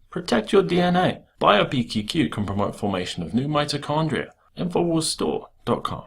Protect your DNA. BioPQQ can promote formation of new mitochondria. Infowarsstore.com.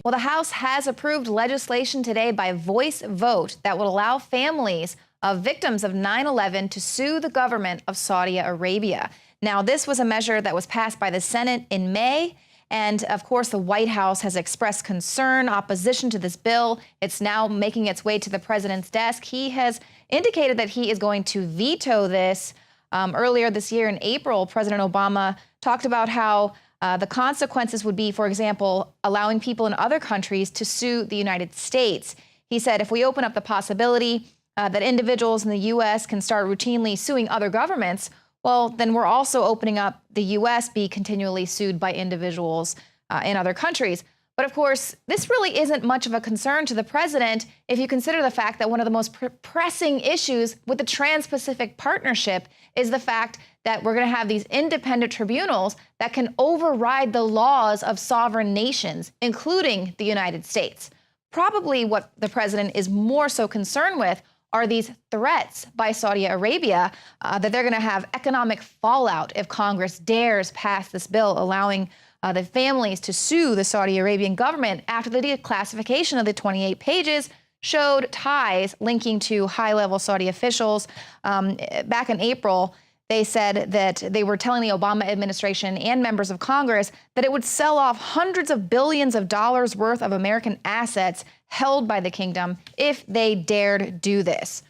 Well, the House has approved legislation today by voice vote that will allow families of victims of 9/11 to sue the government of Saudi Arabia. Now, this was a measure that was passed by the Senate in May. And of course, the White House has expressed concern, opposition to this bill. It's now making its way to the president's desk. He has indicated that he is going to veto this. Earlier this year in April, President Obama talked about how the consequences would be, for example, allowing people in other countries to sue the United States. He said, if we open up the possibility that individuals in the U.S. can start routinely suing other governments, well, then we're also opening up the U.S. be continually sued by individuals in other countries. But of course, this really isn't much of a concern to the president if you consider the fact that one of the most pressing issues with the Trans-Pacific Partnership is the fact that we're going to have these independent tribunals that can override the laws of sovereign nations, including the United States. Probably what the president is more so concerned with are these threats by Saudi Arabia that they're going to have economic fallout if Congress dares pass this bill allowing the families to sue the Saudi Arabian government after the declassification of the 28 pages showed ties linking to high-level Saudi officials. Back in April, they said that they were telling the Obama administration and members of Congress that it would sell off hundreds of billions of dollars worth of American assets held by the kingdom if they dared do this.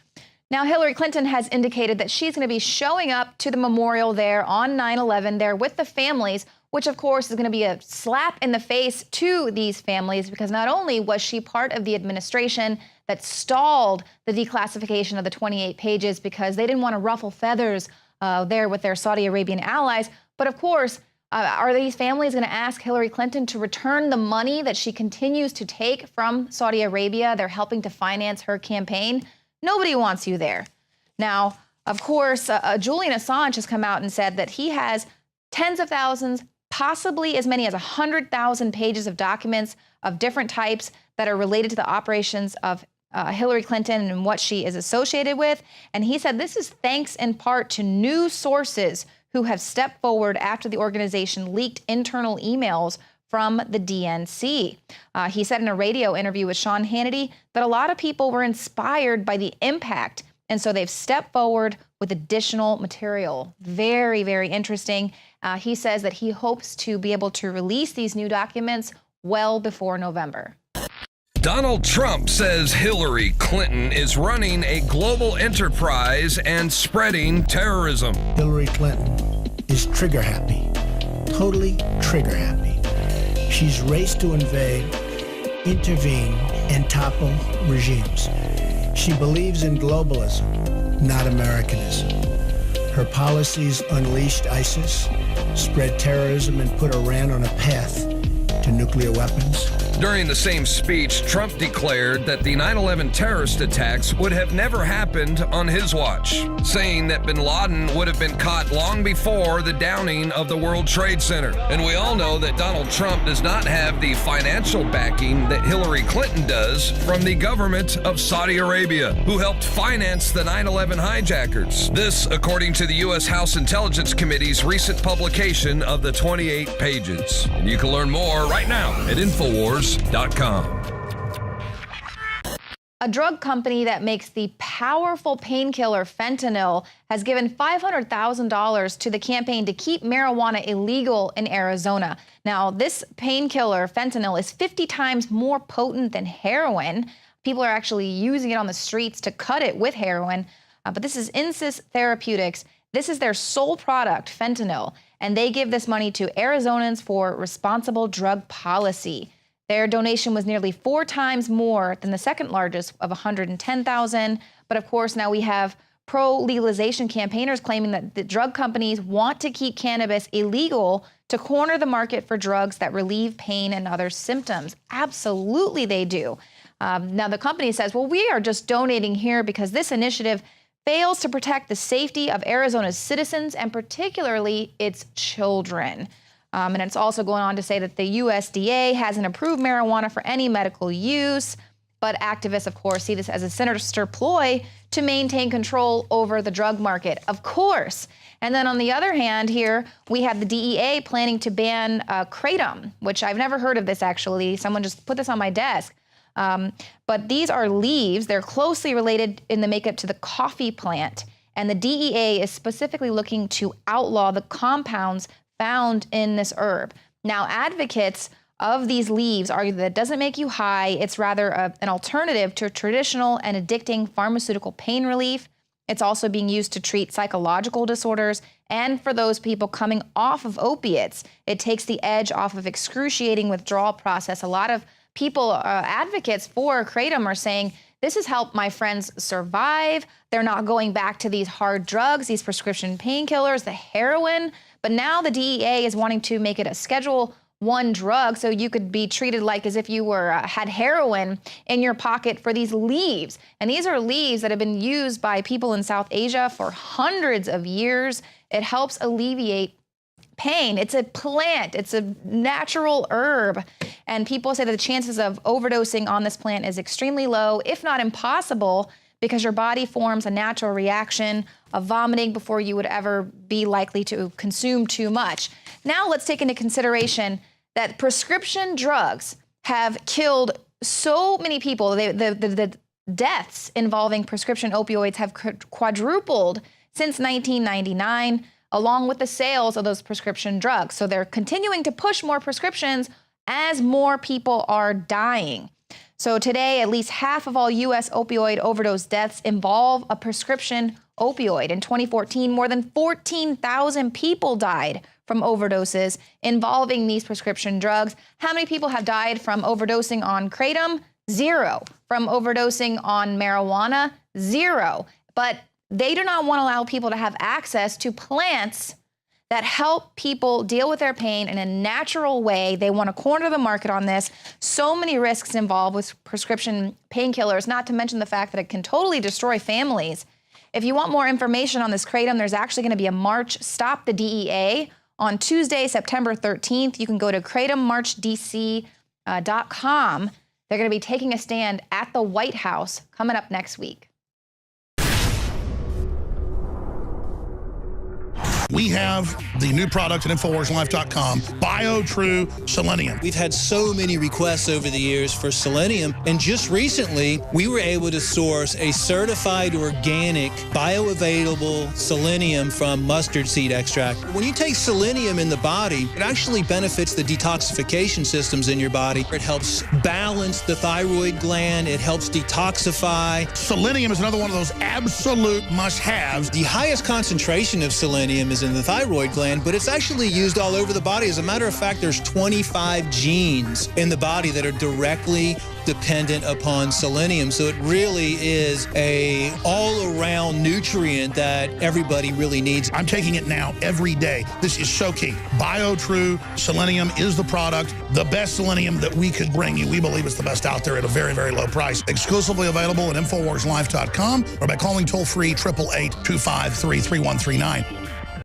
Now, Hillary Clinton has indicated that she's going to be showing up to the memorial there on 9/11 there with the families, which, of course, is going to be a slap in the face to these families because not only was she part of the administration that stalled the declassification of the 28 pages because they didn't want to ruffle feathers there with their Saudi Arabian allies, but of course, are these families going to ask Hillary Clinton to return the money that she continues to take from Saudi Arabia? They're helping to finance her campaign. Nobody wants you there. Now, of course, Julian Assange has come out and said that he has tens of thousands, possibly as many as 100,000 pages of documents of different types that are related to the operations of Hillary Clinton and what she is associated with. And he said this is thanks in part to new sources who have stepped forward after the organization leaked internal emails from the DNC. He said in a radio interview with Sean Hannity that a lot of people were inspired by the impact, and so they've stepped forward with additional material. Very, very interesting. He says that he hopes to be able to release these new documents well before November. Donald Trump says Hillary Clinton is running a global enterprise and spreading terrorism. Hillary Clinton is trigger happy, totally trigger happy. She's raced to invade, intervene, and topple regimes. She believes in globalism, not Americanism. Her policies unleashed ISIS, spread terrorism, and put Iran on a path to nuclear weapons. During the same speech, Trump declared that the 9/11 terrorist attacks would have never happened on his watch, saying that bin Laden would have been caught long before the downing of the World Trade Center. And we all know that Donald Trump does not have the financial backing that Hillary Clinton does from the government of Saudi Arabia, who helped finance the 9/11 hijackers. This, according to the U.S. House Intelligence Committee's recent publication of the 28 pages. And you can learn more right now at Infowars.com. A drug company that makes the powerful painkiller fentanyl has given $500,000 to the campaign to keep marijuana illegal in Arizona. Now, this painkiller fentanyl is 50 times more potent than heroin. People are actually using it on the streets to cut it with heroin. But this is Insys Therapeutics. This is their sole product, fentanyl, and they give this money to Arizonans for responsible drug policy. Their donation was nearly 4 times more than the second largest of $110,000. But of course, now we have pro-legalization campaigners claiming that the drug companies want to keep cannabis illegal to corner the market for drugs that relieve pain and other symptoms. Absolutely, they do. Now, the company says, well, we are just donating here because this initiative fails to protect the safety of Arizona's citizens and particularly its children. And it's also going on to say that the USDA hasn't approved marijuana for any medical use. But activists, of course, see this as a sinister ploy to maintain control over the drug market, of course. And then on the other hand here, we have the DEA planning to ban kratom, which I've never heard of this actually. Someone just put this on my desk. But these are leaves. They're closely related in the makeup to the coffee plant. And the DEA is specifically looking to outlaw the compounds found in this herb. Now, advocates of these leaves argue that it doesn't make you high. It's rather an alternative to traditional and addicting pharmaceutical pain relief. It's also being used to treat psychological disorders. And for those people coming off of opiates, it takes the edge off of excruciating withdrawal process. A lot of people, advocates for kratom, are saying, this has helped my friends survive. They're not going back to these hard drugs, these prescription painkillers, the heroin. But now the DEA is wanting to make it a Schedule I drug, so you could be treated like as if you were had heroin in your pocket for these leaves. And these are leaves that have been used by people in South Asia for hundreds of years. It helps alleviate pain. It's a plant. It's a natural herb. And people say that the chances of overdosing on this plant is extremely low, if not impossible, because your body forms a natural reaction of vomiting before you would ever be likely to consume too much. Now let's take into consideration that prescription drugs have killed so many people. The deaths involving prescription opioids have quadrupled since 1999, along with the sales of those prescription drugs. So they're continuing to push more prescriptions as more people are dying. So today, at least half of all U.S. opioid overdose deaths involve a prescription opioid. In 2014, more than 14,000 people died from overdoses involving these prescription drugs. How many people have died from overdosing on kratom? 0. From overdosing on marijuana? 0. But they do not want to allow people to have access to plants that help people deal with their pain in a natural way. They want to corner the market on this. So many risks involved with prescription painkillers, not to mention the fact that it can totally destroy families. If you want more information on this kratom, there's actually going to be a march, Stop the DEA, on Tuesday, September 13th. You can go to kratommarchdc.com. They're going to be taking a stand at the White House coming up next week. We have the new product at InfoWarsLife.com, BioTrue Selenium. We've had so many requests over the years for selenium, and just recently we were able to source a certified organic, bioavailable selenium from mustard seed extract. When you take selenium in the body, it actually benefits the detoxification systems in your body. It helps balance the thyroid gland. It helps detoxify. Selenium is another one of those absolute must-haves. The highest concentration of selenium is in the thyroid gland, but it's actually used all over the body. As a matter of fact, there's 25 genes in the body that are directly dependent upon selenium. So it really is a all-around nutrient that everybody really needs. I'm taking it now every day. This is so key. BioTrue Selenium is the product, the best selenium that we could bring you. We believe it's the best out there at a very, very low price. Exclusively available at InfoWarsLife.com or by calling toll-free 888-253-3139.